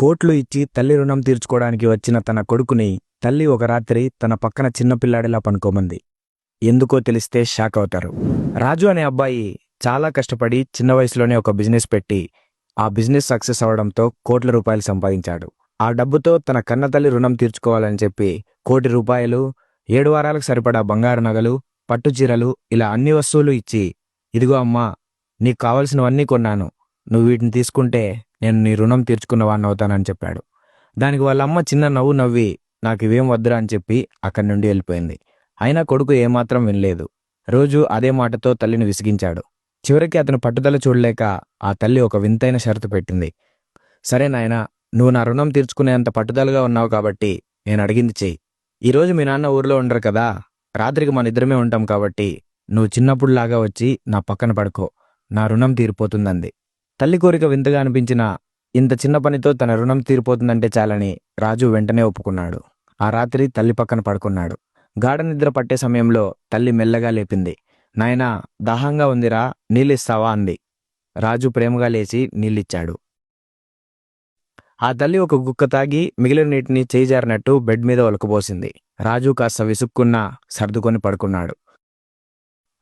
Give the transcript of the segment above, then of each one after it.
కోట్లు ఇచ్చి తల్లి రుణం తీర్చుకోవడానికి వచ్చిన తన కొడుకుని తల్లి ఒక రాత్రి తన పక్కన చిన్నపిల్లాడిలా పనుకోమంది. ఎందుకో తెలిస్తే షాక్ అవుతారు. రాజు అనే అబ్బాయి చాలా కష్టపడి చిన్న వయసులోనే ఒక బిజినెస్ పెట్టి ఆ బిజినెస్ సక్సెస్ అవడంతో కోట్ల రూపాయలు సంపాదించాడు. ఆ డబ్బుతో తన కన్నతల్లి రుణం తీర్చుకోవాలని చెప్పి ₹1,00,00,000, 7 వారాలకు సరిపడా బంగారు నగలు, పట్టుచీరలు ఇలా అన్ని వస్తువులు ఇచ్చి, ఇదిగో అమ్మా, నీకు కావలసినవన్నీ కొన్నాను, నువ్వు వీటిని తీసుకుంటే నేను నీ రుణం తీర్చుకున్నవాణ్ణవుతానని చెప్పాడు. దానికి వాళ్ళమ్మ చిన్న నవ్వు నవ్వి నాకు ఇవేం వద్దురా అని చెప్పి అక్కడి నుండి వెళ్ళిపోయింది. అయినా కొడుకు ఏమాత్రం వినలేదు. రోజు అదే మాటతో తల్లిని విసిగించాడు. చివరికి అతను పట్టుదల చూడలేక ఆ తల్లి ఒక వింతైన షరతు పెట్టింది. సరే నాయనా, నువ్వు నా రుణం తీర్చుకునేంత పట్టుదలగా ఉన్నావు కాబట్టి నేను అడిగింది చెయ్యి. ఈరోజు మీ నాన్న ఊర్లో ఉండరు కదా, రాత్రికి మన ఇద్దరమే ఉంటాం కాబట్టి నువ్వు చిన్నప్పుడులాగా వచ్చి నా పక్కన పడుకో, నా రుణం తీరిపోతుందంది. తల్లి కోరిక వింతగా అనిపించిన ఇంత చిన్న పనితో తన రుణం తీరిపోతుందంటే చాలని రాజు వెంటనే ఒప్పుకున్నాడు. ఆ రాత్రి తల్లి పక్కన పడుకున్నాడు. గాఢ నిద్ర పట్టే సమయంలో తల్లి మెల్లగా లేపింది. నాయనా, దాహంగా ఉందిరా, నీళ్ళిస్తావా అంది. రాజు ప్రేమగా లేచి నీళ్ళిచ్చాడు. ఆ తల్లి ఒక గుక్క తాగి మిగిలిన నీటిని చేయిజారినట్టు బెడ్ మీద ఒలకబోసింది. రాజు కాస్త విసుక్కున్నా సర్దుకొని పడుకున్నాడు.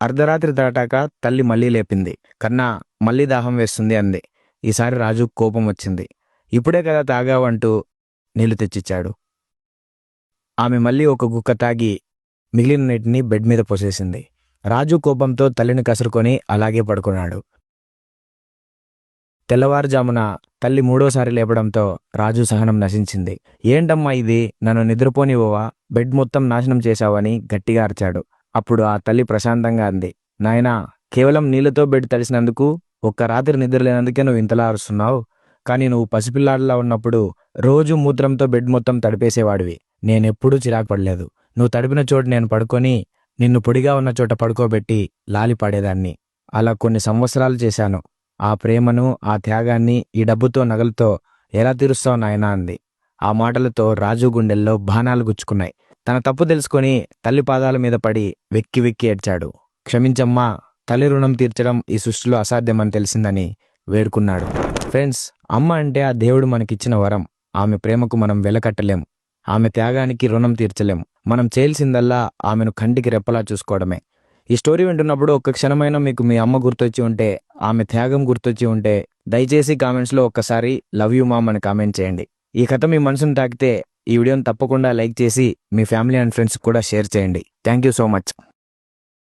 అర్ధరాత్రి దాటాక తల్లి మళ్లీ లేపింది. కన్నా, మళ్లీ దాహం వేస్తుంది అంది. ఈసారి రాజు కోపం వచ్చింది. ఇప్పుడే కదా తాగావంటూ నీళ్లు తెచ్చిచ్చాడు. ఆమె మళ్లీ ఒక గుక్క తాగి మిగిలిన నీటిని బెడ్ మీద పోసేసింది. రాజు కోపంతో తల్లిని కసురుకొని అలాగే పడుకున్నాడు. తెల్లవారుజామున తల్లి మూడోసారి లేపడంతో రాజు సహనం నశించింది. ఏంటమ్మా ఇది, నన్ను నిద్రపోనివ్వవా, బెడ్ మొత్తం నాశనం చేశావని గట్టిగా అరిచాడు. అప్పుడు ఆ తల్లి ప్రశాంతంగా అంది. నాయనా, కేవలం నీళ్లతో బెడ్ తడిసినందుకు, ఒక్క రాత్రి నిద్రలేనందుకే నువ్వు ఇంతలా అరుస్తున్నావు. కానీ నువ్వు పసిపిల్లాడిలా ఉన్నప్పుడు రోజు మూత్రంతో బెడ్ మొత్తం తడిపేసేవాడివి. నేనెప్పుడూ చిరాకు పడలేదు. నువ్వు తడిపిన చోటు నేను పడుకొని నిన్ను పొడిగా ఉన్న చోట పడుకోబెట్టి లాలి పాడేదాన్ని. అలా కొన్ని సంవత్సరాలు చేశాను. ఆ ప్రేమను, ఆ త్యాగాన్ని ఈ డబ్బుతో, నగలతో ఎలా తీరుస్తావు నాయనా అంది. ఆ మాటలతో రాజు గుండెల్లో బాణాలు గుచ్చుకున్నాయి. తన తప్పు తెలుసుకొని తల్లి పాదాల మీద పడి వెక్కి వెక్కి ఏడ్చాడు. క్షమించమ్మా, తల్లి రుణం తీర్చడం ఈ సృష్టిలో అసాధ్యమని తెలిసిందని వేడుకున్నాడు. ఫ్రెండ్స్, అమ్మ అంటే ఆ దేవుడు మనకిచ్చిన వరం. ఆమె ప్రేమకు మనం వెలకట్టలేం. ఆమె త్యాగానికి రుణం తీర్చలేం. మనం చేయాల్సిందల్లా ఆమెను కంటికి రెప్పలా చూసుకోవడమే. ఈ స్టోరీ వింటున్నప్పుడు ఒక్క క్షణమైనా మీకు మీ అమ్మ గుర్తొచ్చి ఉంటే, ఆమె త్యాగం గుర్తొచ్చి ఉంటే దయచేసి కామెంట్స్లో ఒక్కసారి లవ్ యూ మామ్ అని కామెంట్ చేయండి. ఈ కథ మీ మనసును తాకితే ఈ వీడియోని తప్పకుండా లైక్ చేసి మీ ఫ్యామిలీ అండ్ ఫ్రెండ్స్ కూడా షేర్ చేయండి. Thank you so much.